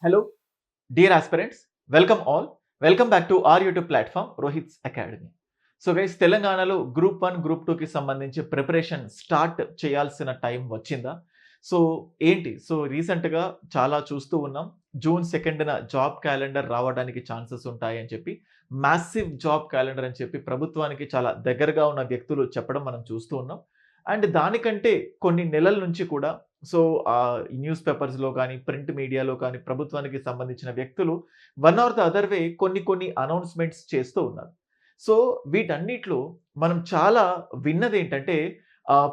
Hello, dear aspirants. Welcome all. Welcome back to our YouTube platform, Rohit's Academy. So guys తెలంగాణలో group 1 group 2కి సంబంధించి preparation start చేయాల్సిన time వచ్చిందా? So ఏంటి? So రీసెంట్‌గా చాలా చూస్తూ ఉన్నాం. జూన్ 2న జాబ్ క్యాలెండర్ రావడానికి ఛాన్సెస్ ఉంటాయి అని చెప్పి, మాసివ్ జాబ్ క్యాలెండర్ అని చెప్పి ప్రభుత్వానికి చాలా దగ్గరగా ఉన్న వ్యక్తులు చెప్పడం మనం చూస్తూ ఉన్నాం. అండ్ దానికంటే కొన్ని నెలల నుంచి కూడా సో న్యూస్ పేపర్స్‌లో గాని, ప్రింట్ మీడియాలో కానీ ప్రభుత్వానికి సంబంధించిన వ్యక్తులు one or the other way కొన్ని అనౌన్స్‌మెంట్స్ చేస్తూ ఉన్నారు. సో వీటన్నిటిలో మనం చాలా విన్నదేంటంటే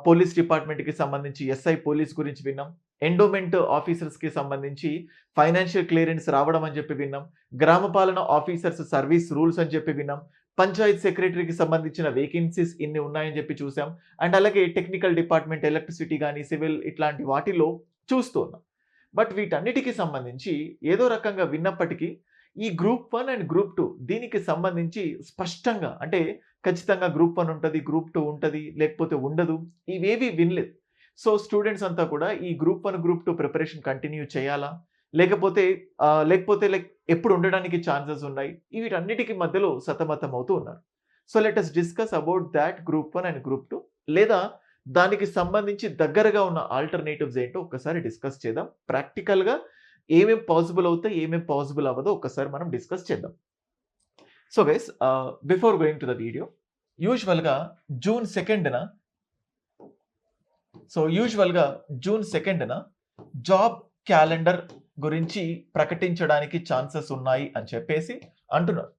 పోలీస్ డిపార్ట్మెంట్‌కి సంబంధించి ఎస్ఐ పోలీస్ గురించి విన్నాం. ఎండోమెంట్ ఆఫీసర్స్‌కి సంబంధించి ఫైనాన్షియల్ క్లియరెన్స్ రావడం అని చెప్పి విన్నాం. గ్రామ పాలన ఆఫీసర్స్ సర్వీస్ రూల్స్ అని చెప్పి విన్నాం. పంచాయత్ సెక్రటరీకి సంబంధించిన వేకెన్సీస్ ఇన్ని ఉన్నాయని చెప్పి చూసాం. అండ్ అలాగే టెక్నికల్ డిపార్ట్మెంట్, ఎలక్ట్రిసిటీ గాని, సివిల్ ఇట్లాంటి వాటిలో చూస్తూ ఉన్నాం. బట్ వీటన్నిటికి సంబంధించి ఏదో రకంగా విన్నప్పటికీ ఈ గ్రూప్ 1 అండ్ గ్రూప్ 2 దీనికి సంబంధించి స్పష్టంగా అంటే ఖచ్చితంగా గ్రూప్ 1 ఉంటది, గ్రూప్ 2 ఉంటది, లేకపోతే ఉండదు. ఇవేవి వినలేదు. సో స్టూడెంట్స్ అంతా కూడా ఈ గ్రూప్ 1, గ్రూప్ 2 ప్రిపరేషన్ కంటిన్యూ చేయాలా? లేకపోతే లైక్ ఎప్పుడు ఉండడానికి ఛాన్సెస్ ఉన్నాయి? వీటన్నిటికి మధ్యలో సతమతం అవుతూ ఉన్నారు. So let us discuss about that group 1 and group 2 లేదా దానికి సంబంధించి దగ్గరగా ఉన్న ఆల్టర్‌నేటివ్స్ ఏంటో ఒక్కసారి డిస్కస్ చేద్దాం. ప్రాక్టికల్‌గా ఏమేం పాసిబుల్ అవుతాయి, ఏమేం పాసిబుల్ అవ్వదో ఒక్కసారి మనం డిస్కస్ చేద్దాం. So guys before going to the video యూజువల్‌గా జూన్ 2న జూన్ 2న జాబ్ క్యాలెండర్ గురించి ప్రకటించడానికి ఛాన్సెస్ ఉన్నాయి అని చెప్పేసి అంటున్నారు.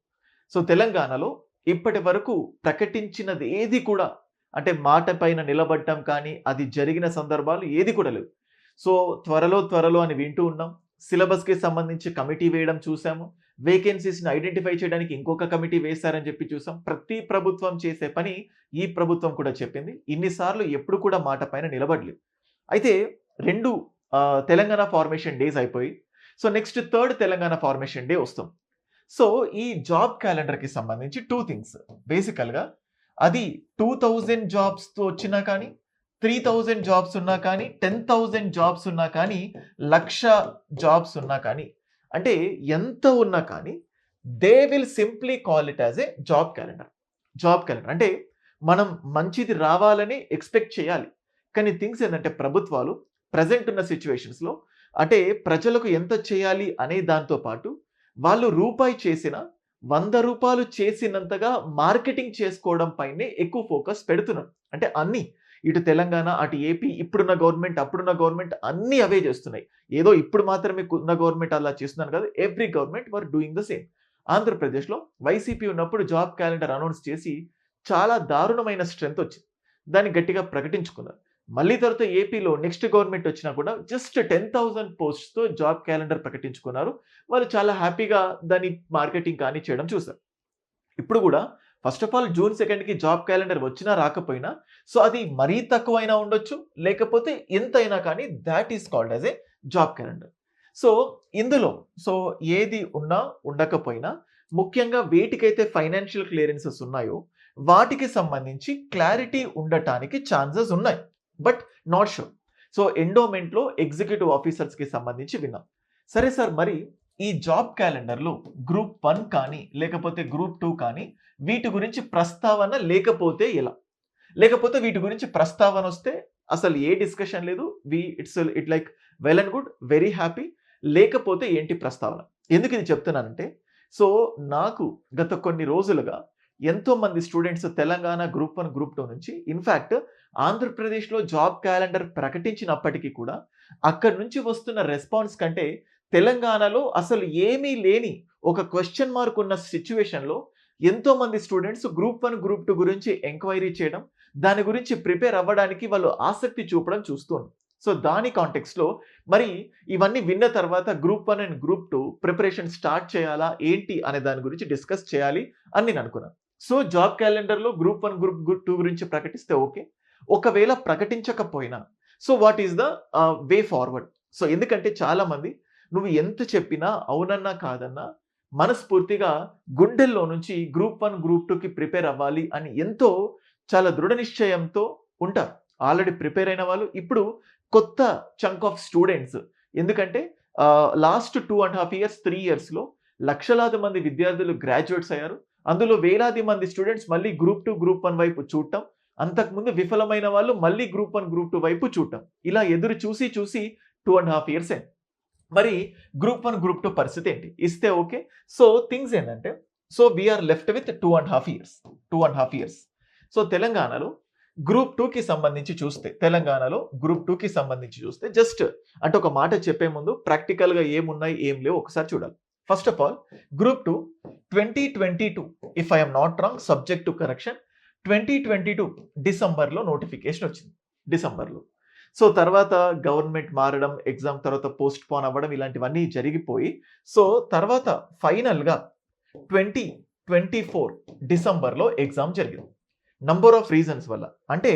సో తెలంగాణలో ఇప్పటి వరకు ప్రకటించినది ఏది కూడా అంటే మాట పైన నిలబడటం కానీ, అది జరిగిన సందర్భాలు ఏది కూడా లేవు. సో త్వరలో అని వింటూ ఉన్నాం. సిలబస్‌కి సంబంధించి కమిటీ వేయడం చూసాము. వేకెన్సీస్‌ని ఐడెంటిఫై చేయడానికి ఇంకొక కమిటీ వేశారని చెప్పి చూసాం. ప్రతి ప్రభుత్వం చేసే పని ఈ ప్రభుత్వం కూడా చెప్పింది. ఇన్ని సార్లు ఎప్పుడు కూడా మాట పైన నిలబడలేదు. అయితే 2 తెలంగాణ ఫార్మేషన్ డేస్ అయిపోయి so next third Telangana formation day వస్తుంది. సో ఈ జాబ్ క్యాలెండర్‌కి సంబంధించి 2 థింగ్స్. బేసికల్‌గా అది 2000 జాబ్స్‌తో వచ్చినా కానీ, 3000 జాబ్స్ ఉన్నా కానీ, 10,000 జాబ్స్ ఉన్నా కానీ, 1,00,000 జాబ్స్ ఉన్నా కానీ, అంటే ఎంత ఉన్నా కానీ they will simply call it as a job calendar. Job calendar అంటే మనం మంచిది రావాలని ఎక్స్‌పెక్ట్ చేయాలి. కానీ థింగ్స్ ఏంటంటే ప్రభుత్వాలు ప్రెజెంట్ ఉన్న సిట్యుయేషన్స్‌లో అంటే ప్రజలకు ఎంత చేయాలి అనే దాంతో పాటు వాళ్ళు రూపాయి చేసినా రూ. 100 చేసినంతగా మార్కెటింగ్ చేసుకోవడం పైనే ఎక్కువ ఫోకస్ పెడుతున్నారు. అంటే అన్నీ ఇటు తెలంగాణ, అటు ఏపీ ఇప్పుడున్న గవర్నమెంట్, అప్పుడున్న గవర్నమెంట్ అన్నీ అవే చేస్తున్నాయి. ఏదో ఇప్పుడు మాత్రమే ఉన్న గవర్నమెంట్ అలా చేస్తున్నాను కాదు. Every government were doing the same. ఆంధ్రప్రదేశ్‌లో వైసీపీ ఉన్నప్పుడు జాబ్ క్యాలెండర్ అనౌన్స్ చేసి చాలా దారుణమైన స్ట్రెంత్ వచ్చింది. దాన్ని గట్టిగా ప్రకటించుకున్నారు. మళ్ళీ తర్వాత ఏపీలో నెక్స్ట్ గవర్నమెంట్ వచ్చినా కూడా జస్ట్ 10,000 పోస్ట్స్‌తో జాబ్ క్యాలెండర్ ప్రకటించుకున్నారు. వాళ్ళు చాలా హ్యాపీగా దాన్ని మార్కెటింగ్ కానీ చేయడం చూసారు. ఇప్పుడు కూడా ఫస్ట్ ఆఫ్ ఆల్ జూన్ 2కి జాబ్ క్యాలెండర్ వచ్చినా రాకపోయినా సో అది మరీ తక్కువైనా ఉండొచ్చు. లేకపోతే ఎంతైనా కానీ that is called as a job calendar. So ఇందులో సో ఏది ఉన్నా ఉండకపోయినా ముఖ్యంగా వేటికైతే ఫైనాన్షియల్ క్లియరెన్సెస్ ఉన్నాయో వాటికి సంబంధించి క్లారిటీ ఉండటానికి ఛాన్సెస్ ఉన్నాయి. But not sure. సో ఎండోమెంట్‌లో ఎగ్జిక్యూటివ్ ఆఫీసర్స్‌కి సంబంధించి విన్నాం. సరే సార్ మరి ఈ జాబ్ క్యాలెండర్‌లో గ్రూప్ 1 కానీ, లేకపోతే గ్రూప్ 2 కానీ వీటి గురించి ప్రస్తావన లేకపోతే ఎలా? లేకపోతే వీటి గురించి ప్రస్తావన వస్తే అసలు ఏ డిస్కషన్ లేదు. It like well and good, very happy. లేకపోతే ఏంటి ప్రస్తావన? ఎందుకు ఇది చెప్తున్నానంటే సో నాకు గత కొన్ని రోజులుగా ఎంతోమంది స్టూడెంట్స్ తెలంగాణ గ్రూప్ 1, గ్రూప్ 2 నుంచి ఇన్‌ఫాక్ట్ ఆంధ్రప్రదేశ్‌లో జాబ్ క్యాలెండర్ ప్రకటించినప్పటికీ కూడా అక్కడి నుంచి వస్తున్న రెస్పాన్స్ కంటే తెలంగాణలో అసలు ఏమీ లేని ఒక క్వెషన్ మార్క్ ఉన్న సిట్యుయేషన్‌లో ఎంతోమంది స్టూడెంట్స్ గ్రూప్ 1, గ్రూప్ 2 గురించి ఎంక్వైరీ చేయడం, దాని గురించి ప్రిపేర్ అవ్వడానికి వాళ్ళు ఆసక్తి చూపడం చూస్తున్నాం. సో దాని కాంటెక్స్ట్‌లో మరి ఇవన్నీ విన్న తర్వాత group 1 and group 2 preparation start చేయాలా ఏంటి అనే దాని గురించి డిస్కస్ చేయాలి అని నేను అనుకున్నాను. సో జాబ్ క్యాలెండర్‌లో గ్రూప్ 1, గ్రూప్ 2 గురించి ప్రకటిస్తే ఓకే. ఒకవేళ ప్రకటించకపోయినా so what is the way forward? So ఎందుకంటే చాలామంది నువ్వు ఎంత చెప్పినా అవునన్నా కాదన్నా మనస్ఫూర్తిగా గుండెల్లో నుంచి గ్రూప్ 1, గ్రూప్ 2కి ప్రిపేర్ అవ్వాలి అని ఎంతో చాలా దృఢ నిశ్చయంతో ఉంటారు. ఆల్రెడీ ప్రిపేర్ అయిన వాళ్ళు ఇప్పుడు కొత్త చంక్ ఆఫ్ స్టూడెంట్స్. ఎందుకంటే లాస్ట్ 2.5 ఇయర్స్ 3 ఇయర్స్లో లక్షలాది మంది విద్యార్థులు గ్రాడ్యుయేట్స్ అయ్యారు. అందులో వేలాది మంది స్టూడెంట్స్ మళ్ళీ గ్రూప్ 2, గ్రూప్ 1 వైపు చూడటం, అంతకుముందు విఫలమైన వాళ్ళు మళ్ళీ గ్రూప్ 1, గ్రూప్ 2 వైపు చూడటం, ఇలా ఎదురు చూసి 2.5 ఇయర్స్ అయింది. మరి గ్రూప్ 1, గ్రూప్ 2 పరిస్థితి ఏంటి? ఇస్తే ఓకే. సో థింగ్స్ ఏంటంటే, so we are left with 2.5 years. 2.5 years. So తెలంగాణలో గ్రూప్ 2కి సంబంధించి చూస్తే జస్ట్ అంటే ఒక మాట చెప్పే ముందు ప్రాక్టికల్గా ఏమున్నాయి ఏం లేవు ఒకసారి చూడాలి. First of all group 2 2022 if I'm not wrong subject to correction 2022 డిసెంబర్లో నోటిఫికేషన్ వచ్చింది. డిసెంబర్లో. సో తర్వాత గవర్నమెంట్ మారడం, ఎగ్జామ్ తర్వాత పోస్ట్ పోన్ అవ్వడం ఇలాంటివన్నీ జరిగిపోయి, సో తర్వాత ఫైనల్గా 2024 డిసెంబర్లో ఎగ్జామ్ జరిగింది. నంబర్ ఆఫ్ రీజన్స్ వల్ల. అంటే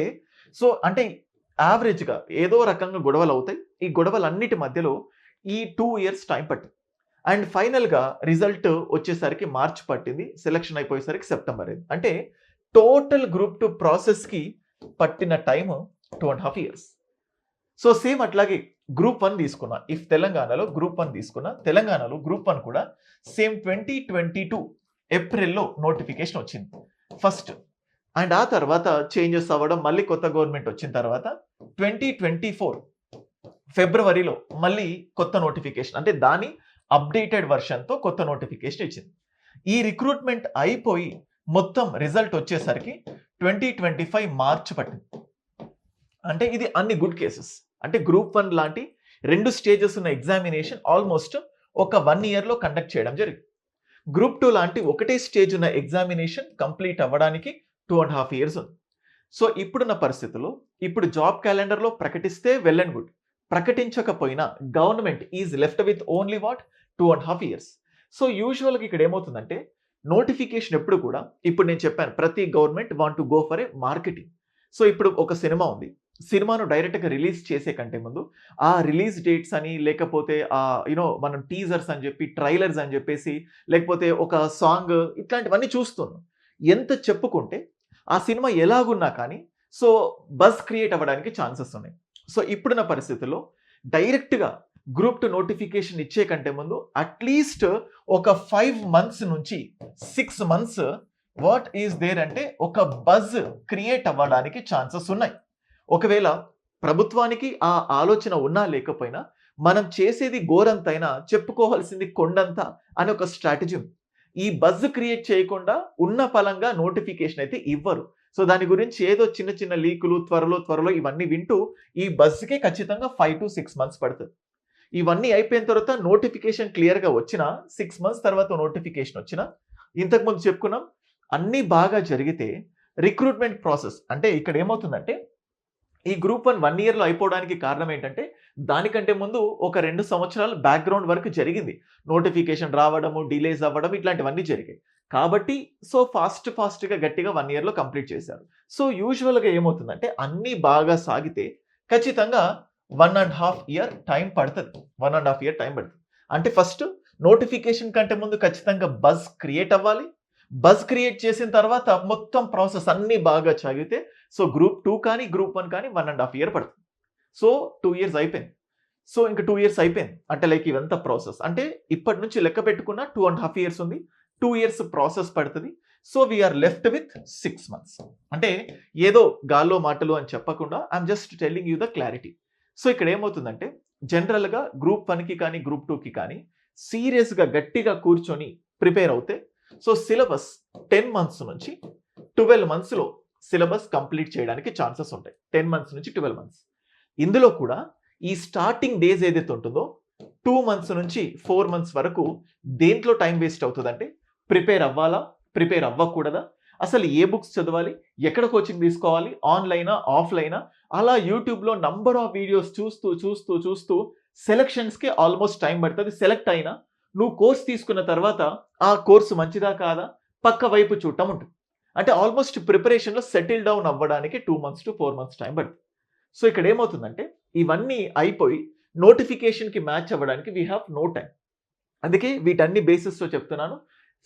యావరేజ్గా ఏదో రకంగా గొడవలు అవుతాయి. ఈ గొడవలన్నిటి మధ్యలో ఈ 2 ఇయర్స్ టైం పట్టింది. అండ్ ఫైనల్గా రిజల్ట్ వచ్చేసరికి మార్చ్ పట్టింది. సెలక్షన్ అయిపోయేసరికి సెప్టెంబర్ అయింది. అంటే టోటల్ గ్రూప్ 2 ప్రాసెస్కి పట్టిన టైం 2.5 ఇయర్స్. సో సేమ్ అట్లాగే గ్రూప్ 1 తీసుకున్నా. ఇఫ్ తెలంగాణలో గ్రూప్ 1 తీసుకున్నా, తెలంగాణలో గ్రూప్ 1 కూడా సేమ్ 2022 ఏప్రిల్లో నోటిఫికేషన్ వచ్చింది ఫస్ట్. అండ్ ఆ తర్వాత చేంజెస్ అవ్వడం, మళ్ళీ కొత్త గవర్నమెంట్ వచ్చిన తర్వాత 2024 ఫిబ్రవరిలో మళ్ళీ కొత్త నోటిఫికేషన్, అంటే దాని అప్డేటెడ్ వర్షన్తో కొత్త నోటిఫికేషన్ ఇచ్చింది. ఈ రిక్రూట్మెంట్ అయిపోయి మొత్తం రిజల్ట్ వచ్చేసరికి 2025 మార్చ్ పట్టింది. అంటే ఇది అన్ని గుడ్ కేసెస్. అంటే గ్రూప్ 1 లాంటి 2 స్టేజెస్ ఉన్న ఎగ్జామినేషన్ ఆల్మోస్ట్ ఒక 1 ఇయర్లో కండక్ట్ చేయడం జరిగింది. గ్రూప్ 2 లాంటి ఒకటే స్టేజ్ ఉన్న ఎగ్జామినేషన్ కంప్లీట్ అవ్వడానికి 2.5 ఇయర్స్ ఉంది. సో ఇప్పుడున్న పరిస్థితుల్లో ఇప్పుడు జాబ్ క్యాలెండర్లో ప్రకటిస్తే వెల్ అండ్ గుడ్, ప్రకటించకపోయినా government is left with only 2.5 years. So యూజువల్గా ఇక్కడ ఏమవుతుందంటే నోటిఫికేషన్ ఎప్పుడు కూడా, ఇప్పుడు నేను చెప్పాను ప్రతి government want to go for a marketing. So ఇప్పుడు ఒక సినిమా ఉంది, సినిమాను డైరెక్ట్గా రిలీజ్ చేసే కంటే ముందు ఆ రిలీజ్ డేట్స్ అని, లేకపోతే మనం టీజర్స్ అని చెప్పి, ట్రైలర్స్ అని చెప్పేసి, లేకపోతే ఒక సాంగ్, ఇట్లాంటివన్నీ చూస్తున్నాం. ఎంత చెప్పుకుంటే ఆ సినిమా ఎలాగున్నా కానీ సో బజ్ క్రియేట్ అవ్వడానికి ఛాన్సెస్ ఉన్నాయి. సో ఇప్పుడున్న పరిస్థితుల్లో డైరెక్ట్గా గ్రూప్ 2 నోటిఫికేషన్ ఇచ్చే కంటే ముందు అట్లీస్ట్ ఒక 5 months నుంచి 6 months వాట్ ఈస్ దేర్ అంటే ఒక బజ్ క్రియేట్ అవ్వడానికి ఛాన్సెస్ ఉన్నాయి. ఒకవేళ ప్రభుత్వానికి ఆ ఆలోచన ఉన్నా లేకపోయినా మనం చేసేది గోరంతైనా చెప్పుకోవాల్సింది కొండంత అనే ఒక స్ట్రాటజీ ఉంది. ఈ బజ్ క్రియేట్ చేయకుండా ఉన్న పలంగా నోటిఫికేషన్ అయితే ఇవ్వరు. సో దాని గురించి ఏదో చిన్న చిన్న లీకులు త్వరలో ఇవన్నీ వింటూ ఈ బజ్కి ఖచ్చితంగా 5 to 6 months పడుతుంది. ఇవన్నీ అయిపోయిన తర్వాత నోటిఫికేషన్ క్లియర్గా వచ్చినా 6 months తర్వాత నోటిఫికేషన్ వచ్చినా, ఇంతకుముందు చెప్పుకున్నాం అన్నీ బాగా జరిగితే రిక్రూట్మెంట్ ప్రాసెస్, అంటే ఇక్కడ ఏమవుతుందంటే ఈ గ్రూప్ 1 ఇయర్లో అయిపోవడానికి కారణం ఏంటంటే దానికంటే ముందు ఒక 2 సంవత్సరాలు బ్యాక్గ్రౌండ్ వర్క్ జరిగింది. నోటిఫికేషన్ రావడము, డిలేస్ అవ్వడం, ఇట్లాంటివన్నీ జరిగాయి. కాబట్టి సో ఫాస్ట్గా గట్టిగా 1 ఇయర్లో కంప్లీట్ చేశారు. సో యూజువల్గా ఏమవుతుందంటే అన్నీ బాగా సాగితే ఖచ్చితంగా 1.5 ఇయర్ టైం పడుతుంది. 1.5 ఇయర్ టైం పడుతుంది. అంటే ఫస్ట్ నోటిఫికేషన్ కంటే ముందు ఖచ్చితంగా బజ్ క్రియేట్ అవ్వాలి. బజ్ క్రియేట్ చేసిన తర్వాత మొత్తం ప్రాసెస్ అన్నీ బాగా సాగితే సో గ్రూప్ 2 కానీ గ్రూప్ 1 కానీ 1.5 ఇయర్ పడుతుంది. సో 2 ఇయర్స్ అయిపోయింది. సో ఇంకా 2 ఇయర్స్ అయిపోయింది అంటే లైక్ ఇదంతా ప్రాసెస్. అంటే ఇప్పటి నుంచి లెక్క పెట్టుకున్న 2.5 ఇయర్స్ ఉంది. 2 ఇయర్స్ ప్రాసెస్ పడుతుంది. So we are left with 6 months. అంటే ఏదో గాల్లో మాటలు అని చెప్పకుండా I'm just telling you the clarity. So ఇక్కడ ఏమవుతుందంటే జనరల్గా గ్రూప్ 1కి కానీ గ్రూప్ 2కి కానీ సీరియస్గా గట్టిగా కూర్చొని ప్రిపేర్ అవుతే సో సిలబస్ 10 months నుంచి 12 monthsలో సిలబస్ కంప్లీట్ చేయడానికి ఛాన్సెస్ ఉంటాయి. 10 months నుంచి 12 months. ఇందులో కూడా ఈ స్టార్టింగ్ డేస్ ఏదైతే ఉంటుందో 2 months నుంచి 4 months వరకు దేంట్లో టైం వేస్ట్ అవుతుందంటే ప్రిపేర్ అవ్వాలా, ప్రిపేర్ అవ్వకూడదా, అసలు ఏ బుక్స్ చదవాలి, ఎక్కడ కోచింగ్ తీసుకోవాలి, ఆన్లైనా ఆఫ్లైనా, అలా యూట్యూబ్లో నంబర్ ఆఫ్ వీడియోస్ చూస్తూ సెలక్షన్స్కి ఆల్మోస్ట్ టైం పడుతుంది. సెలెక్ట్ అయినా నువ్వు కోర్స్ తీసుకున్న తర్వాత ఆ కోర్సు మంచిదా కాదా పక్క వైపు చూడటం ఉంటుంది. అంటే ఆల్మోస్ట్ ప్రిపరేషన్లో సెటిల్ డౌన్ అవ్వడానికి 2 months to 4 months టైం పడుతుంది. సో ఇక్కడ ఏమవుతుందంటే ఇవన్నీ అయిపోయి నోటిఫికేషన్కి మ్యాచ్ అవ్వడానికి వీ హ్యావ్ నో టైం. అందుకే వీటన్ని బేసిస్తో చెప్తున్నాను.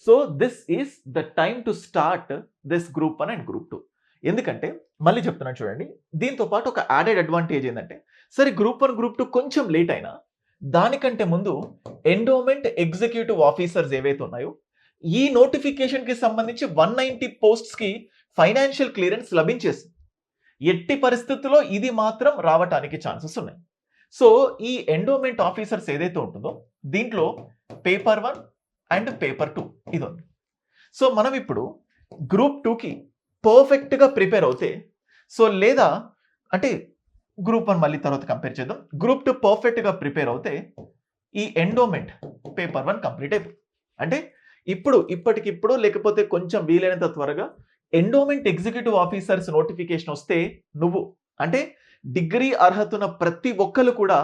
So this is the time to start this group 1 and group 2. ఎందుకంటే మళ్ళీ చెప్తున్నాను చూడండి, దీంతో పాటు ఒక యాడెడ్ అడ్వాంటేజ్ ఏంటంటే సరే గ్రూప్ 1 గ్రూప్ 2 కొంచెం లేట్ అయినా దానికంటే ముందు ఎండోమెంట్ ఎగ్జిక్యూటివ్ ఆఫీసర్స్ ఏవైతే ఉన్నాయో ఈ నోటిఫికేషన్ కి సంబంధించి 190 పోస్ట్స్ కి ఫైనాన్షియల్ క్లియరెన్స్ లభించేసింది. ఎట్టి పరిస్థితుల్లో ఇది మాత్రం రావటానికి ఛాన్సెస్ ఉన్నాయి. సో ఈ ఎండోమెంట్ ఆఫీసర్స్ ఏదైతే ఉంటుందో దీంట్లో పేపర్ 1 అండ్ పేపర్ 2 ఇది ఉంది. సో మనం ఇప్పుడు గ్రూప్ 2కి పర్ఫెక్ట్గా ప్రిపేర్ అవుతే, సో లేదా అంటే గ్రూప్ 1 మళ్ళీ తర్వాత కంపేర్ చేద్దాం. గ్రూప్ 2 పర్ఫెక్ట్గా ప్రిపేర్ అవుతే ఈ ఎండోమెంట్ పేపర్ 1 కంప్లీట్ అయిపోతుంది. అంటే ఇప్పటికిప్పుడు లేకపోతే కొంచెం వీలైనంత త్వరగా ఎండోమెంట్ ఎగ్జిక్యూటివ్ ఆఫీసర్స్ నోటిఫికేషన్ వస్తే నువ్వు అంటే డిగ్రీ అర్హతున్న ప్రతి ఒక్కరు కూడా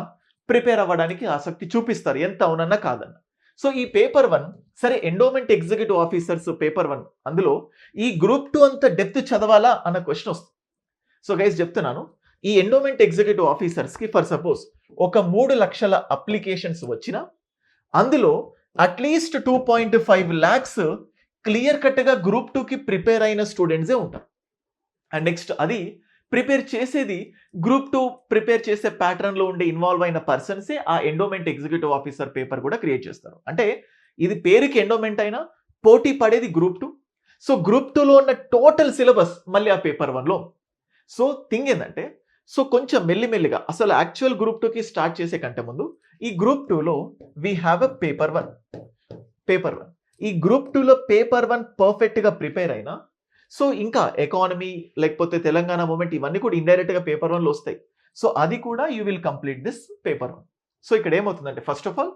ప్రిపేర్ అవ్వడానికి ఆసక్తి చూపిస్తారు, ఎంత అవునన్నా కాదన్న. సో ఈ పేపర్ 1 సరే ఎండోమెంట్ ఎగ్జిక్యూటివ్ ఆఫీసర్స్ పేపర్ 1 అందులో ఈ గ్రూప్ 2 అంత డెప్త్ చదవాలా అన్న క్వశ్చన్ వస్తుంది. సో గైస్ చెప్తున్నాను, ఈ ఎండోమెంట్ ఎగ్జిక్యూటివ్ ఆఫీసర్స్కి ఫర్ సపోజ్ ఒక 3 లక్షల అప్లికేషన్స్ వచ్చినా అందులో అట్లీస్ట్ 2.5 lakhs క్లియర్ కట్గా గ్రూప్ 2కి ప్రిపేర్ అయిన స్టూడెంట్సే ఉంటారు. అండ్ నెక్స్ట్ అది ప్రిపేర్ చేసేది గ్రూప్ 2 ప్రిపేర్ చేసే ప్యాటర్న్లో ఉండే ఇన్వాల్వ్ అయిన పర్సన్సే ఆ ఎండోమెంట్ ఎగ్జిక్యూటివ్ ఆఫీసర్ పేపర్ కూడా క్రియేట్ చేస్తారు. అంటే ఇది పేరుకి ఎండోమెంట్ అయినా పోటీ పడేది గ్రూప్ 2. సో గ్రూప్ 2లో ఉన్న టోటల్ సిలబస్ మళ్ళీ ఆ పేపర్ 1లో. సో థింగ్ ఏంటంటే సో కొంచెం మెల్లిమెల్లిగా అసలు యాక్చువల్ గ్రూప్ 2కి స్టార్ట్ చేసే కంటే ముందు ఈ గ్రూప్ 2లో వీ హ్యావ్ ఎ పేపర్ 1. ఈ గ్రూప్ 2లో పేపర్ 1 పర్ఫెక్ట్గా ప్రిపేర్ అయినా సో ఇంకా ఎకానమీ లేకపోతే తెలంగాణ మూమెంట్ ఇవన్నీ కూడా ఇండైరెక్ట్గా పేపర్ 1లో వస్తాయి. సో అది కూడా you will complete this paper 1. So ఇక్కడ ఏమవుతుందంటే first of all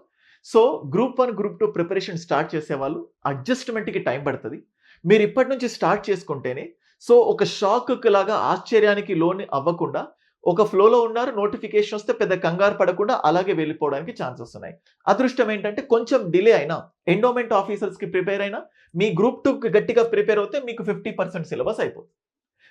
so group 1 group 2 preparation start చేసే వాళ్ళు అడ్జస్ట్మెంట్కి టైం పడుతుంది. మీరు ఇప్పటి నుంచి స్టార్ట్ చేసుకుంటేనే సో ఒక షాక్ లాగా ఆశ్చర్యానికి లోన్ అవ్వకుండా ఒక ఫ్లోలో ఉన్నారు, నోటిఫికేషన్ వస్తే పెద్ద కంగారు పడకుండా అలాగే వెళ్ళిపోవడానికి ఛాన్సెస్ ఉన్నాయి. అదృష్టం ఏంటంటే కొంచెం డిలే అయినా ఎండోమెంట్ ఆఫీసర్స్కి ప్రిపేర్ అయినా మీ గ్రూప్ 2కి గట్టిగా ప్రిపేర్ అవుతే మీకు 50% సిలబస్ అయిపోతుంది.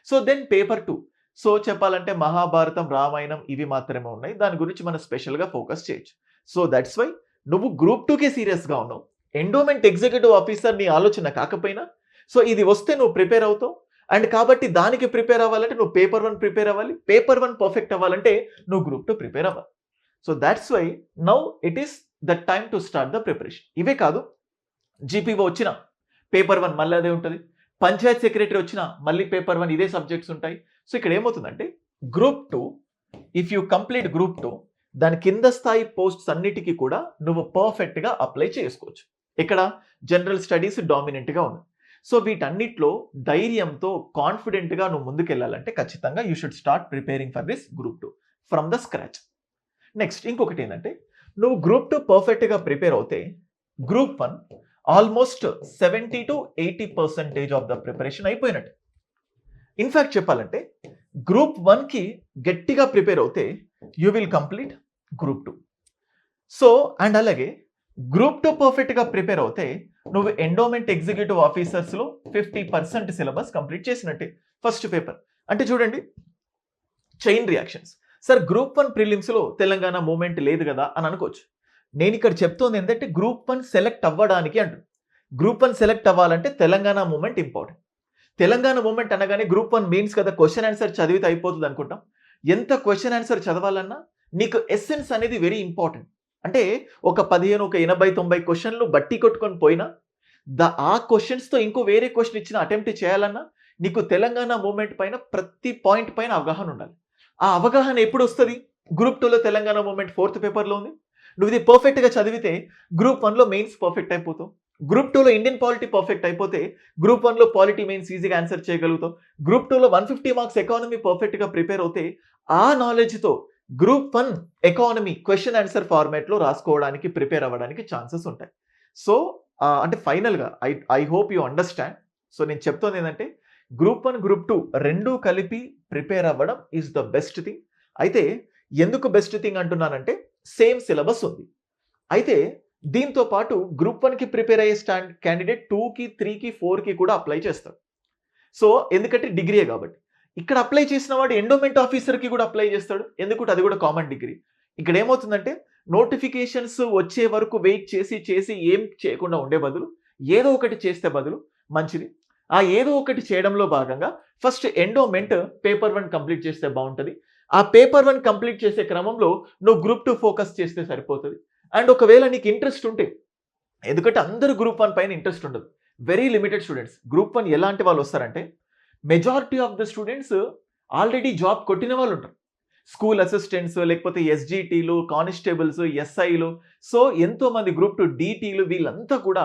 సో దెన్ పేపర్ 2 సో చెప్పాలంటే మహాభారతం, రామాయణం ఇవి మాత్రమే ఉన్నాయి, దాని గురించి మనం స్పెషల్గా ఫోకస్ చేయొచ్చు. సో దట్స్ వై నువ్వు గ్రూప్ 2కే సీరియస్గా ఉన్నావు. ఎండోమెంట్ ఎగ్జిక్యూటివ్ ఆఫీసర్ నీ ఆలోచన కాకపోయినా సో ఇది వస్తే నువ్వు ప్రిపేర్ అవుతావు. అండ్ కాబట్టి దానికి ప్రిపేర్ అవ్వాలంటే నువ్వు పేపర్ 1 ప్రిపేర్ అవ్వాలి, పేపర్ 1 పర్ఫెక్ట్ అవ్వాలంటే నువ్వు గ్రూప్ 2 ప్రిపేర్ అవ్వాలి. So that's why now it is the time to start the preparation. ఇవే కాదు, జీపీఓ వచ్చిన పేపర్ 1 మళ్ళీ అదే ఉంటుంది, పంచాయత్ సెక్రటరీ వచ్చిన మళ్ళీ పేపర్ 1 ఇదే సబ్జెక్ట్స్ ఉంటాయి. సో ఇక్కడ ఏమవుతుందంటే group 2 if you complete group 2 దాని కింద స్థాయి పోస్ట్స్ అన్నిటికీ కూడా నువ్వు పర్ఫెక్ట్గా అప్లై చేసుకోవచ్చు. ఇక్కడ జనరల్ స్టడీస్ డామినెంట్గా ఉంది. సో వీటన్నిటిలో ధైర్యంతో కాన్ఫిడెంట్గా నువ్వు ముందుకెళ్ళాలంటే ఖచ్చితంగా you should start preparing for this group 2 from the scratch. Next ఇంకొకటి ఏంటంటే నువ్వు గ్రూప్ 2 పర్ఫెక్ట్గా ప్రిపేర్ అవుతే group 1 almost 70 to 80% of the preparation అయిపోయినట్టు. ఇన్ఫ్యాక్ట్ చెప్పాలంటే గ్రూప్ 1కి గట్టిగా ప్రిపేర్ అవుతే you will complete group 2. So and అలాగే గ్రూప్ 2 పర్ఫెక్ట్గా ప్రిపేర్ అవుతే నువ్వు ఎండోమెంట్ ఎగ్జిక్యూటివ్ ఆఫీసర్స్లో 50% సిలబస్ కంప్లీట్ చేసినట్టే ఫస్ట్ పేపర్. అంటే చూడండి chain reactions. Sir group 1 ప్రిలిమ్స్లో Telangana moment లేదు కదా అని అనుకోవచ్చు. నేను ఇక్కడ చెప్తోంది ఏంటంటే గ్రూప్ 1 సెలెక్ట్ అవ్వడానికి అంటుంది. గ్రూప్ 1 సెలెక్ట్ అవ్వాలంటే Telangana movement important. Telangana movement అనగానే గ్రూప్ 1 మీన్స్ కదా క్వశ్చన్ ఆన్సర్ చదివితే అయిపోతుంది అనుకుంటాం. ఎంత క్వశ్చన్ ఆన్సర్ చదవాలన్నా నీకు ఎసెన్స్ అనేది వెరీ ఇంపార్టెంట్. అంటే ఒక 15 ఒక 80-90 క్వశ్చన్లు బట్టి కొట్టుకొని పోయినా ఆ క్వశ్చన్స్తో ఇంకో వేరే క్వశ్చన్ ఇచ్చిన అటెంప్ట్ చేయాలన్నా నీకు తెలంగాణ మూమెంట్ పైన ప్రతి పాయింట్ పైన అవగాహన ఉండాలి. ఆ అవగాహన ఎప్పుడు వస్తుంది? గ్రూప్ 2లో తెలంగాణ మూమెంట్ 4th పేపర్లో ఉంది. నువ్వు ఇది పర్ఫెక్ట్గా చదివితే గ్రూప్ 1లో మెయిన్స్ పర్ఫెక్ట్ అయిపోతావు. గ్రూప్ 2లో ఇండియన్ పాలిటీ పర్ఫెక్ట్ అయిపోతే గ్రూప్ 1లో పాలిటీ మెయిన్స్ ఈజీగా ఆన్సర్ చేయగలుగుతావు. గ్రూప్ 2లో 150 మార్క్స్ ఎకానమీ పర్ఫెక్ట్గా ప్రిపేర్ అవుతే ఆ నాలెడ్జ్తో గ్రూప్ 1 ఎకానమీ క్వశ్చన్ ఆన్సర్ ఫార్మాట్లో రాసుకోవడానికి ప్రిపేర్ అవ్వడానికి ఛాన్సెస్ ఉంటాయి. సో అంటే ఫైనల్గా I hope you understand. So నేను చెప్తోంది ఏంటంటే గ్రూప్ 1 గ్రూప్ 2 రెండూ కలిపి ప్రిపేర్ అవ్వడం ఈజ్ ద బెస్ట్ థింగ్. అయితే ఎందుకు బెస్ట్ థింగ్ అంటున్నానంటే సేమ్ సిలబస్ ఉంది. అయితే దీంతో పాటు గ్రూప్ 1కి ప్రిపేర్ అయ్యే క్యాండిడేట్ 2కి 3కి 4కి కూడా అప్లై చేస్తాడు. సో ఎందుకంటే డిగ్రీయే కాబట్టి ఇక్కడ అప్లై చేసిన వాడు ఎండోమెంట్ ఆఫీసర్కి కూడా అప్లై చేస్తాడు, ఎందుకంటే అది కూడా కామన్ డిగ్రీ. ఇక్కడ ఏమవుతుందంటే నోటిఫికేషన్స్ వచ్చే వరకు వెయిట్ చేసి ఏం చేయకుండా ఉండే బదులు ఏదో ఒకటి చేస్తే బదులు మంచిది. ఆ ఏదో ఒకటి చేయడంలో భాగంగా ఫస్ట్ ఎండోమెంట్ పేపర్ 1 కంప్లీట్ చేస్తే బాగుంటుంది. ఆ పేపర్ 1 కంప్లీట్ చేసే క్రమంలో నువ్వు గ్రూప్ 2 ఫోకస్ చేస్తే సరిపోతది. అండ్ ఒకవేళ నీకు ఇంట్రెస్ట్ ఉంటే, ఎందుకంటే అందరూ గ్రూప్ 1 పైన ఇంట్రెస్ట్ ఉండదు. Very limited students. గ్రూప్ 1 ఎలాంటి వాళ్ళు వస్తారంటే, majority of the students already job కొట్టిన వాళ్ళు ఉంటారు. స్కూల్ అసిస్టెంట్స్, లేకపోతే ఎస్‌జిటీలు, కానిస్టేబుల్స్, ఎస్ఐలు, సో ఎంతో మంది గ్రూప్ 2 డీటీలు, వీళ్ళంతా కూడా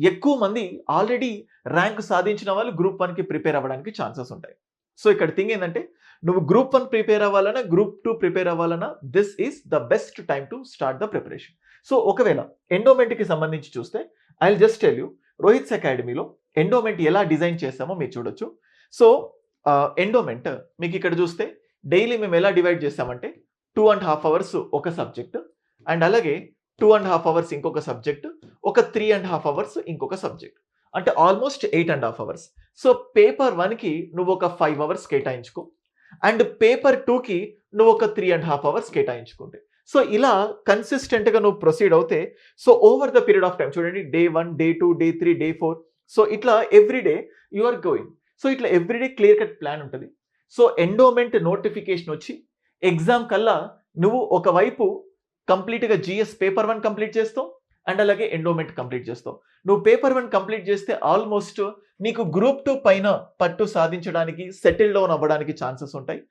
ఎక్కువ మంది ఆల్రెడీ ర్యాంక్ సాధించిన వాళ్ళు గ్రూప్ 1కి ప్రిపేర్ అవ్వడానికి ఛాన్సెస్ ఉంటాయి. సో ఇక్కడ థింగ్ ఏంటంటే, నువ్వు గ్రూప్ 1 ప్రిపేర్ అవ్వాలన్నా, గ్రూప్ 2 ప్రిపేర్ అవ్వాలన్నా, this is the best time to start the preparation. So ఒకవేళ ఎండోమెంట్‌కి సంబంధించి చూస్తే, I will just tell you, Rohit's అకాడమీలో ఎండోమెంట్ ఎలా డిజైన్ చేస్తామో మీరు చూడొచ్చు. సో ఎండోమెంట్ మీకు ఇక్కడ చూస్తే డైలీ మేము ఎలా డివైడ్ చేస్తామంటే, 2.5 అవర్స్ ఒక సబ్జెక్ట్, అండ్ అలాగే 2.5 అవర్స్ ఇంకొక సబ్జెక్ట్, ఒక 3.5 అవర్స్ ఇంకొక సబ్జెక్ట్, అంటే ఆల్మోస్ట్ 8.5 అవర్స్. సో పేపర్ 1కి నువ్వు ఒక 5 అవర్స్ కేటాయించుకో, అండ్ పేపర్ 2కి నువ్వు ఒక 3.5 అవర్స్ కేటాయించుకుంటే, సో ఇలా కన్సిస్టెంట్గా నువ్వు ప్రొసీడ్ అవుతే, so over the period of time చూడండి, day 1, day 2, day 3, day 4, so ఇట్లా every day you are going. So ఇట్లా ఎవ్రీడే క్లియర్ కట్ ప్లాన్ ఉంటుంది. సో ఎండోమెంట్ నోటిఫికేషన్ వచ్చి ఎగ్జామ్ కల్లా నువ్వు ఒకవైపు కంప్లీట్గా జిఎస్ పేపర్ 1 కంప్లీట్ చేస్తావు, అండ్ అలాగే ఎండోమెంట్ కంప్లీట్ చేస్తావు. నువ్వు పేపర్ 1 కంప్లీట్ చేస్తే ఆల్మోస్ట్ నీకు గ్రూప్ 2 పైన పట్టు సాధించడానికి, సెటిల్ డౌన్ అవ్వడానికి ఛాన్సెస్ ఉంటాయి.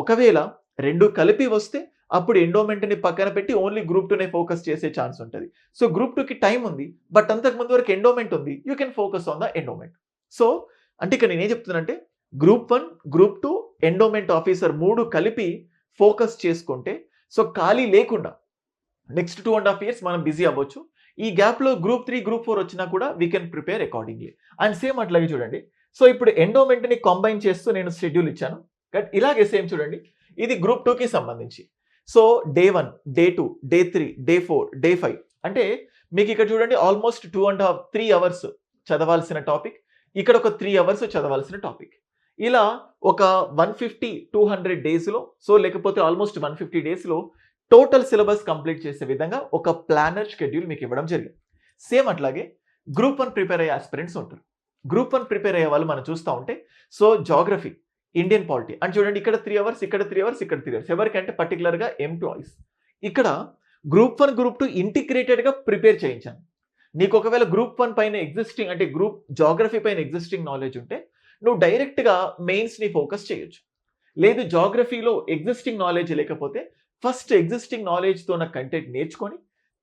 ఒకవేళ రెండు కలిపి వస్తే అప్పుడు ఎండోమెంట్ని పక్కన పెట్టి ఓన్లీ గ్రూప్ 2నే ఫోకస్ చేసే ఛాన్స్ ఉంటుంది. సో గ్రూప్ 2కి టైం ఉంది, బట్ అంతకు ముందు వరకు ఎండోమెంట్ ఉంది, you can focus on the endowment. So అంటే ఇక్కడ నేనేం చెప్తున్నానంటే, గ్రూప్ 1, గ్రూప్ 2, ఎండోమెంట్ ఆఫీసర్ 3 కలిపి ఫోకస్ చేసుకుంటే, సో ఖాళీ లేకుండా నెక్స్ట్ 2.5 ఇయర్స్ మనం బిజీ అవ్వచ్చు. ఈ గ్యాప్లో గ్రూప్ 3, గ్రూప్ 4 వచ్చినా కూడా we can prepare accordingly. And same అట్లాగే చూడండి, సో ఇప్పుడు ఎండోమెంట్ని కంబైన్ చేస్తూ నేను షెడ్యూల్ ఇచ్చాను. బట్ ఇలాగే సేమ్ చూడండి, ఇది గ్రూప్ 2కి సంబంధించి. So day 1, day 2, day 3, day 4, day 5, అంటే మీకు ఇక్కడ చూడండి ఆల్మోస్ట్ 2.5, 3 అవర్స్ చదవాల్సిన టాపిక్, ఇక్కడ ఒక 3 అవర్స్ చదవాల్సిన టాపిక్. ఇలా ఒక 150-200 డేస్లో, సో లేకపోతే ఆల్మోస్ట్ 150 డేస్లో టోటల్ సిలబస్ కంప్లీట్ చేసే విధంగా ఒక ప్లానర్ షెడ్యూల్ మీకు ఇవ్వడం జరిగింది. సేమ్ అట్లాగే గ్రూప్ 1 ప్రిపేర్ అయ్యే ఆస్పిరెంట్స్ ఉంటారు. గ్రూప్ 1 ప్రిపేర్ అయ్యే వాళ్ళు మనం చూస్తూ ఉంటే, సో జాగ్రఫీ, ఇండియన్ పాలిటీ, అని చూడండి ఇక్కడ 3 అవర్స్, ఇక్కడ 3 అవర్స్, ఇక్కడ 3 అవర్స్, ఎవరికంటే పర్టికులర్గా ఎంప్లాయీస్. ఇక్కడ గ్రూప్ 1, గ్రూప్ 2 ఇంటిగ్రేటెడ్గా ప్రిపేర్ చేయించాను. నీకు ఒకవేళ గ్రూప్ 1 పైన ఎగ్జిస్టింగ్, అంటే గ్రూప్ జాగ్రఫీ పైన ఎగ్జిస్టింగ్ నాలెడ్జ్ ఉంటే నువ్వు డైరెక్ట్గా మెయిన్స్ని ఫోకస్ చేయొచ్చు. లేదు జాగ్రఫీలో ఎగ్జిస్టింగ్ నాలెడ్జ్ లేకపోతే ఫస్ట్ ఎగ్జిస్టింగ్ నాలెడ్జ్తో ఉన్న కంటెంట్ నేర్చుకొని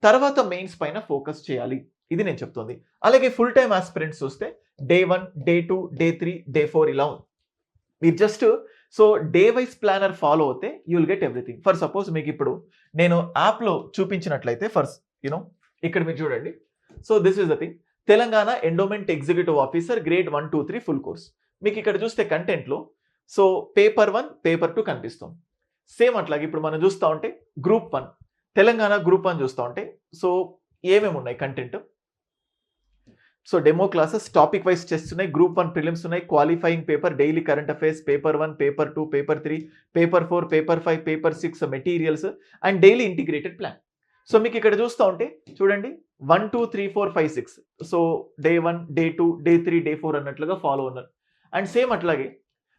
తర్వాత మెయిన్స్ పైన ఫోకస్ చేయాలి. ఇది నేను చెప్తుంది. అలాగే ఫుల్ టైమ్ ఆస్పిరెంట్స్ చూస్తే డే 1, డే 2, డే 3, డే 4 ఇలా ఉంది. మీరు just so day wise planner follow అవుతే you will get everything. For suppose మీకు ఇప్పుడు నేను యాప్లో చూపించినట్లయితే, ఇక్కడ మీరు చూడండి, so this is the thing, Telangana endowment executive officer grade 1, 2, 3 full course. మీకు ఇక్కడ చూస్తే కంటెంట్లో సో పేపర్ 1, పేపర్ 2 కనిపిస్తుంది. సేమ్ అట్లాగే ఇప్పుడు మనం చూస్తూ ఉంటే గ్రూప్ 1, తెలంగాణ గ్రూప్ 1 చూస్తూ ఉంటే, సో ఏమేమి ఉన్నాయి content, so demo classes, topic wise test ఉన్నాయి, గ్రూప్ 1 ప్రిలిమ్స్ ఉన్నాయి, qualifying paper, daily current affairs, paper 1, paper 2, paper 3, paper 4, paper 5, paper 6 materials, and daily integrated plan. So మీకు ఇక్కడ చూస్తూ ఉంటే చూడండి 1, 2, 3, 4, 5, 6, so day 1, day 2, day 3, day 4 అన్నట్లుగా follow ఉన్నారు. And same అట్లాగే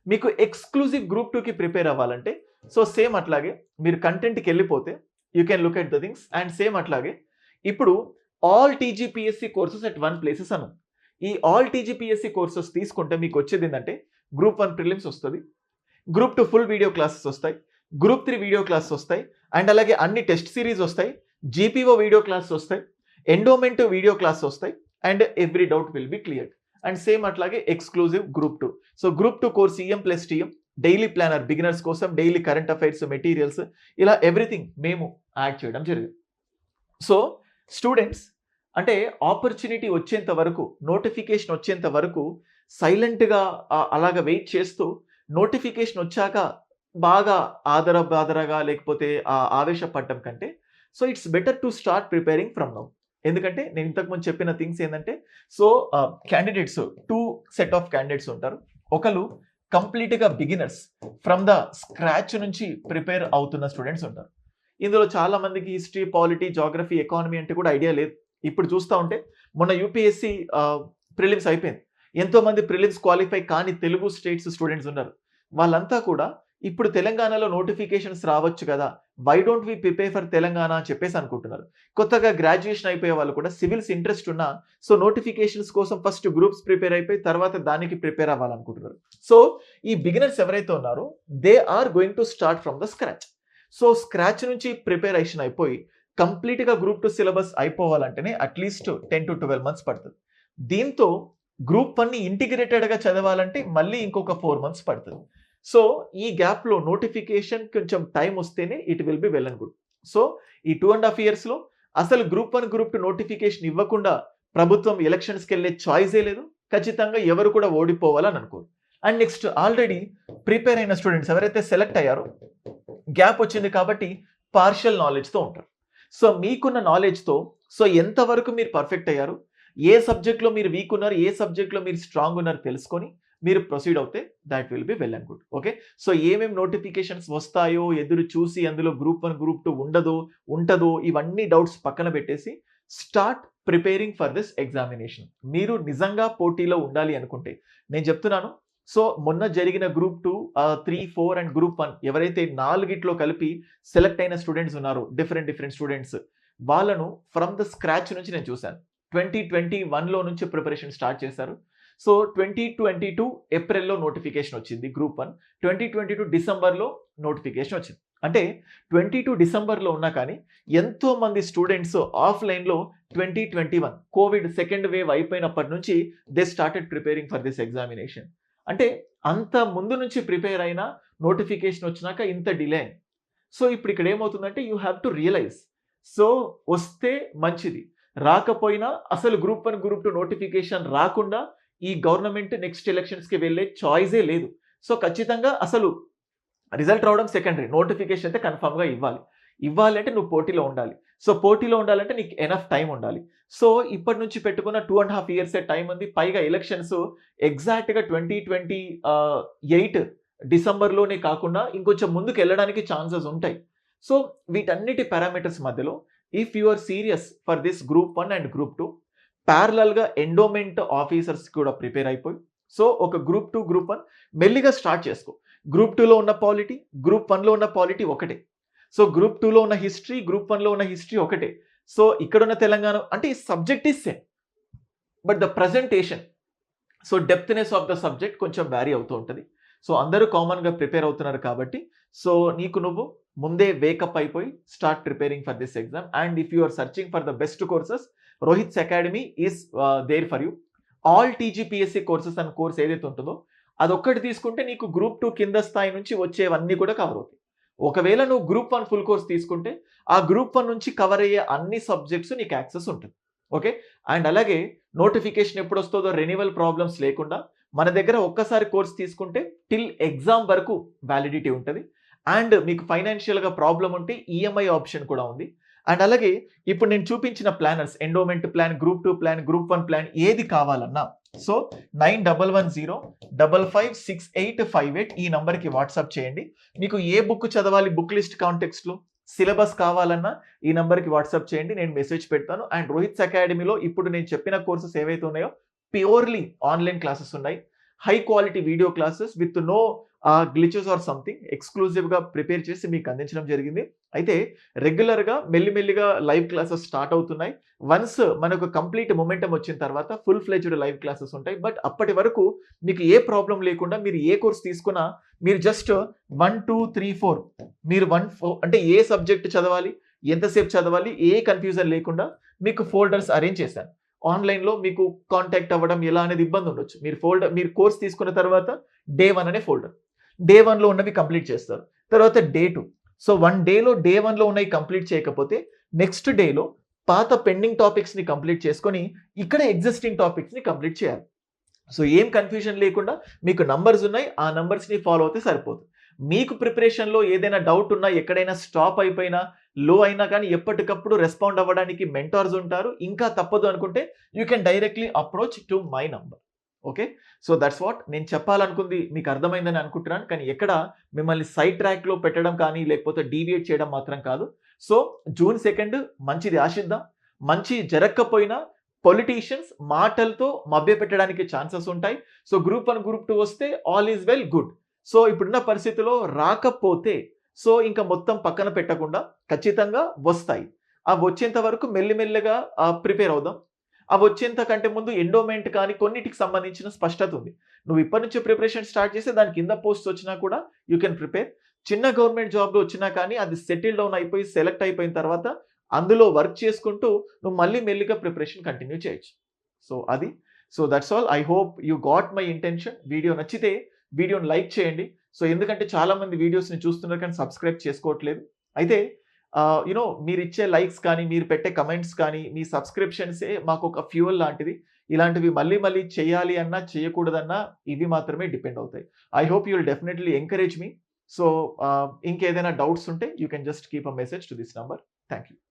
మీకు ఎక్స్క్లూజివ్ గ్రూప్ 2కి ప్రిపేర్ అవ్వాలంటే, సో సేమ్ అట్లాగే మీరు కంటెంట్కి వెళ్ళిపోతే you can look at the things. And same అట్లాగే ఇప్పుడు all TGPSC courses at 1 places అను. ఈ ఆల్ టీజీపీఎస్సీ కోర్సెస్ తీసుకుంటే మీకు వచ్చేది ఏంటంటే, గ్రూప్ 1 ప్రిలిమ్స్ వస్తుంది, గ్రూప్ 2 ఫుల్ వీడియో క్లాసెస్ వస్తాయి, గ్రూప్ 3 వీడియో క్లాసెస్ వస్తాయి, అండ్ అలాగే అన్ని టెస్ట్ సిరీస్ వస్తాయి, జీపీఓ వీడియో క్లాసెస్ వస్తాయి, ఎండోమెంట్ వీడియో క్లాస్ వస్తాయి, and every doubt will be cleared. And same అట్లాగే exclusive group 2. So group 2 course EM+TM, daily planner beginners కోసం, daily current affairs materials, ఇలా everything మేము add చేయడం జరిగింది. So students అంటే opportunity వచ్చేంత వరకు, నోటిఫికేషన్ వచ్చేంత వరకు సైలెంట్గా అలాగ వెయిట్ చేస్తూ, నోటిఫికేషన్ వచ్చాక బాగా బాదరగా లేకపోతే ఆవేశపడటం కంటే, so it's better to start preparing from now. ఎందుకంటే నేను ఇంతకుముందు చెప్పిన థింగ్స్ ఏంటంటే, so candidates 2 set of candidates ఉంటారు. ఒకరు కంప్లీట్గా బిగినర్స్ ఫ్రమ్ ద స్క్రాచ్ నుంచి ప్రిపేర్ అవుతున్న స్టూడెంట్స్ ఉంటారు. ఇందులో చాలా మందికి హిస్టరీ, పాలిటీ, జాగ్రఫీ, ఎకానమీ అంటే కూడా ఐడియా లేదు. ఇప్పుడు చూస్తూ ఉంటే మొన్న యూపీఎస్సీ ప్రిలిమ్స్ అయిపోయింది, ఎంతోమంది ప్రిలిమ్స్ క్వాలిఫై కానీ తెలుగు స్టేట్స్ స్టూడెంట్స్ ఉన్నారు. వాళ్ళంతా కూడా ఇప్పుడు తెలంగాణలో నోటిఫికేషన్స్ రావచ్చు కదా, why don't we prepare for Telangana అని చెప్పేసి అనుకుంటున్నారు. కొత్తగా గ్రాడ్యుయేషన్ అయిపోయే వాళ్ళు కూడా సివిల్స్ ఇంట్రెస్ట్ ఉన్నా సో నోటిఫికేషన్స్ కోసం ఫస్ట్ గ్రూప్స్ ప్రిపేర్ అయిపోయి తర్వాత దానికి ప్రిపేర్ అవ్వాలనుకుంటున్నారు. సో ఈ బిగినర్స్ ఎవరైతే ఉన్నారో they are going to start from the scratch. So scratch నుంచి ప్రిపరేషన్ అయిపోయి కంప్లీట్గా గ్రూప్ 2 సిలబస్ అయిపోవాలంటేనే అట్లీస్ట్ 10 to 12 months పడుతుంది. దీంతో గ్రూప్ 1ని ఇంటిగ్రేటెడ్గా చదవాలంటే మళ్ళీ ఇంకొక 4 months పడుతుంది. సో ఈ గ్యాప్లో నోటిఫికేషన్ కొంచెం టైం వస్తేనే it will be well and good. So ఈ 2.5 yearsలో అసలు గ్రూప్ 1 గ్రూప్ 2 నోటిఫికేషన్ ఇవ్వకుండా ప్రభుత్వం ఎలక్షన్స్కి వెళ్ళే చాయిసే లేదు. ఖచ్చితంగా ఎవరు కూడా ఓడిపోవాలని అనుకోరు. అండ్ నెక్స్ట్ ఆల్రెడీ ప్రిపేర్ అయిన స్టూడెంట్స్ ఎవరైతే సెలెక్ట్ అయ్యారో గ్యాప్ వచ్చింది కాబట్టి పార్షియల్ నాలెడ్జ్తో ఉంటారు. సో మీకున్న నాలెడ్జ్తో సో ఎంతవరకు మీరు పర్ఫెక్ట్ అయ్యారు, ఏ సబ్జెక్ట్లో మీరు వీక్ ఉన్నారు, ఏ సబ్జెక్ట్లో మీరు స్ట్రాంగ్ ఉన్నారు తెలుసుకొని మీరు ప్రొసీడ్ అవుతే that will be well and good. Okay, so ఏమేమి నోటిఫికేషన్స్ వస్తాయో ఎదురు చూసి అందులో గ్రూప్ 1 గ్రూప్ 2 ఉంటుందో ఇవన్నీ డౌట్స్ పక్కన పెట్టేసి start preparing for this examination. మీరు నిజంగా పోటీలో ఉండాలి అనుకుంటే నేను చెప్తున్నాను. సో మొన్న జరిగిన గ్రూప్ 2, 3, 4 అండ్ గ్రూప్ 1 ఎవరైతే 4గిట్లో కలిపి సెలెక్ట్ అయిన స్టూడెంట్స్ ఉన్నారో డిఫరెంట్ స్టూడెంట్స్ వాళ్ళను ఫ్రమ్ ద స్క్రాచ్ నుంచి నేను చూశాను. 2021లో నుంచి ప్రిపరేషన్ స్టార్ట్ చేశారు. సో 2022 ఏప్రిల్లో నోటిఫికేషన్ వచ్చింది గ్రూప్ 1, 2022 డిసెంబర్లో నోటిఫికేషన్ వచ్చింది. అంటే 22 డిసెంబర్లో ఉన్నా కానీ ఎంతో మంది స్టూడెంట్స్ ఆఫ్లైన్లో 2021 కోవిడ్ సెకండ్ వేవ్ అయిపోయినప్పటి నుంచి they started preparing for this examination. అంటే అంత ముందు నుంచి ప్రిపేర్ అయినా నోటిఫికేషన్ వచ్చినాక ఇంత డిలే అయింది. సో ఇప్పుడు ఇక్కడ ఏమవుతుందంటే you have to realise. So వస్తే మంచిది, రాకపోయినా అసలు గ్రూప్ 1 గ్రూప్ 2 నోటిఫికేషన్ రాకుండా ఈ గవర్నమెంట్ నెక్స్ట్ ఎలక్షన్స్కి వెళ్ళే చాయిసే లేదు. సో ఖచ్చితంగా అసలు రిజల్ట్ రావడం సెకండరీ, నోటిఫికేషన్ అయితే కన్ఫామ్గా ఇవ్వాలి అంటే నువ్వు పోటీలో ఉండాలి. సో పోటీలో ఉండాలంటే నీకు ఎనఫ్ టైం ఉండాలి. సో ఇప్పటి నుంచి పెట్టుకున్న 2.5 years టైం ఉంది. పైగా ఎలక్షన్స్ ఎగ్జాక్ట్గా 2028 డిసెంబర్లోనే కాకుండా ఇంకొంచెం ముందుకు వెళ్ళడానికి ఛాన్సెస్ ఉంటాయి. సో వీటన్నిటి పారామీటర్స్ మధ్యలో if you are serious for this group 1 and group 2 ప్యారలల్గా ఎండోమెంట్ ఆఫీసర్స్ కూడా ప్రిపేర్ అయిపోయి సో ఒక గ్రూప్ 2 గ్రూప్ 1 మెల్లిగా స్టార్ట్ చేసుకో. గ్రూప్ 2లో ఉన్న పాలిటీ గ్రూప్ 1లో ఉన్న పాలిటీ ఒకటే. సో గ్రూప్ 2లో ఉన్న హిస్టరీ గ్రూప్ 1లో ఉన్న హిస్టరీ ఒకటే. సో ఇక్కడున్న తెలంగాణ అంటే ఈ subject is same but the presentation so depthness of the subject కొంచెం వ్యారీ అవుతూ ఉంటుంది. సో అందరూ కామన్గా ప్రిపేర్ అవుతున్నారు కాబట్టి సో నీకు నువ్వు ముందే వేకప్ అయిపోయి start preparing for this exam. And if you are searching for the best courses Rohit's academy is there for you. All TGPSC courses అనే కోర్స్ ఏదైతే ఉంటుందో అదొక్కటి తీసుకుంటే నీకు గ్రూప్ 2 కింద స్థాయి నుంచి వచ్చేవన్నీ కూడా కవర్ అవుతాయి. ఒకవేళ నువ్వు గ్రూప్ 1 ఫుల్ కోర్స్ తీసుకుంటే ఆ గ్రూప్ 1 నుంచి కవర్ అయ్యే అన్ని సబ్జెక్ట్స్ నీకు యాక్సెస్ ఉంటుంది. ఓకే, అండ్ అలాగే నోటిఫికేషన్ ఎప్పుడు వస్తుందో రెన్యువల్ ప్రాబ్లమ్స్ లేకుండా మన దగ్గర ఒక్కసారి కోర్స్ తీసుకుంటే టిల్ ఎగ్జామ్ వరకు వ్యాలిడిటీ ఉంటుంది. అండ్ మీకు ఫైనాన్షియల్గా ప్రాబ్లం ఉంటే ఈఎంఐ ఆప్షన్ కూడా ఉంది. అండ్ అలాగే ఇప్పుడు నేను చూపించిన planners endowment plan, group 2 plan, group 1 plan ఏది కావాలన్నా సో 9110556858 ఈ నంబర్కి వాట్సాప్ చేయండి. మీకు ఏ బుక్ చదవాలి బుక్ లిస్ట్ కాంటెక్స్ట్లో సిలబస్ కావాలన్నా ఈ నంబర్కి వాట్సాప్ చేయండి, నేను మెసేజ్ పెడతాను. అండ్ రోహిత్స్ అకాడమీలో ఇప్పుడు నేను చెప్పిన కోర్సెస్ ఏవైతే ఉన్నాయో ప్యూర్లీ ఆన్లైన్ క్లాసెస్ ఉన్నాయి. High quality video classes with no glitches or something ఎక్స్క్లూజివ్గా ప్రిపేర్ చేసి మీకు అందించడం జరిగింది. అయితే రెగ్యులర్గా మెల్లిమెల్లిగా లైవ్ క్లాసెస్ స్టార్ట్ అవుతున్నాయి. వన్స్ మనకు కంప్లీట్ మొమెంటం వచ్చిన తర్వాత ఫుల్ ఫ్లెజ్డ్ లైవ్ క్లాసెస్ ఉంటాయి. బట్ అప్పటి వరకు మీకు ఏ ప్రాబ్లం లేకుండా మీరు ఏ కోర్స్ తీసుకున్నా మీరు జస్ట్ 1, 2, 3, 4 మీరు 1 అంటే ఏ సబ్జెక్ట్ చదవాలి, ఎంతసేపు చదవాలి, ఏ కన్ఫ్యూజన్ లేకుండా మీకు ఫోల్డర్స్ అరేంజ్ చేశాను. ఆన్లైన్లో మీకు కాంటాక్ట్ అవ్వడం ఎలా అనేది ఇబ్బంది ఉండొచ్చు. మీరు కోర్స్ తీసుకున్న తర్వాత డే 1 అనే ఫోల్డర్, డే 1లో ఉన్నవి కంప్లీట్ చేస్తారు. తర్వాత డే 2 సో 1 డేలో డే 1లో ఉన్నవి కంప్లీట్ చేయకపోతే నెక్స్ట్ డేలో పాత పెండింగ్ టాపిక్స్ని కంప్లీట్ చేసుకొని ఇక్కడ ఎగ్జిస్టింగ్ టాపిక్స్ని కంప్లీట్ చేయాలి. సో ఏం కన్ఫ్యూజన్ లేకుండా మీకు నంబర్స్ ఉన్నాయి, ఆ నంబర్స్ని ఫాలో అవుతే సరిపోతుంది. మీకు ప్రిపరేషన్లో ఏదైనా డౌట్ ఉన్నా, ఎక్కడైనా స్టాప్ అయిపోయినా, లో అయినా కానీ ఎప్పటికప్పుడు రెస్పాండ్ అవ్వడానికి మెంటార్స్ ఉంటారు. ఇంకా తప్పదు అనుకుంటే you can directly approach to my number. Okay, so that's what నేను చెప్పాలనుకుంది. మీకు అర్థమైందని అనుకుంటున్నాను. కానీ ఎక్కడ మిమ్మల్ని సైడ్ ట్రాక్లో పెట్టడం కానీ లేకపోతే డీవియేట్ చేయడం మాత్రం కాదు. సో June 2 మంచిది ఆశిద్దాం. మంచి జరగకపోయినా పొలిటీషియన్స్ మాటలతో మభ్య పెట్టడానికి ఛాన్సెస్ ఉంటాయి. సో గ్రూప్ 1 గ్రూప్ 2 వస్తే all is well good. So ఇప్పుడున్న పరిస్థితిలో రాకపోతే సో ఇంకా మొత్తం పక్కన పెట్టకుండా ఖచ్చితంగా వస్తాయి. అవి వచ్చేంత వరకు మెల్లిమెల్లగా ప్రిపేర్ అవుదాం. అవి వచ్చేంత కంటే ముందు ఎండోమెంట్ కానీ కొన్నిటికి సంబంధించిన స్పష్టత ఉంది. నువ్వు ఇప్పటి నుంచే ప్రిపరేషన్ స్టార్ట్ చేస్తే దాని కింద పోస్ట్స్ వచ్చినా కూడా యూ కెన్ ప్రిపేర్. చిన్న గవర్నమెంట్ జాబ్‌లో వచ్చినా కానీ అది సెటిల్ డౌన్ అయిపోయి సెలెక్ట్ అయిపోయిన తర్వాత అందులో వర్క్ చేసుకుంటూ నువ్వు మళ్ళీ మెల్లిగా ప్రిపరేషన్ కంటిన్యూ చేయొచ్చు. సో అది. So that's all. I hope you got my intention. Video నచ్చితే వీడియోని లైక్ చేయండి. సో ఎందుకంటే చాలామంది వీడియోస్‌ని చూస్తున్నారు కానీ సబ్స్క్రైబ్ చేసుకోవట్లేదు. అయితే మీరిచ్చే లైక్స్ కానీ, మీరు పెట్టే కమెంట్స్ కానీ, మీ సబ్స్క్రిప్షన్సే మాకొక ఫ్యూయల్ లాంటిది. ఇలాంటివి మళ్ళీ మళ్ళీ చేయాలి అన్నా, చేయకూడదన్నా ఇవి మాత్రమే డిపెండ్ అవుతాయి. I hope you will definitely encourage me. So ఇంకేదైనా డౌట్స్ ఉంటే you can just keep a message to this number. Thank you.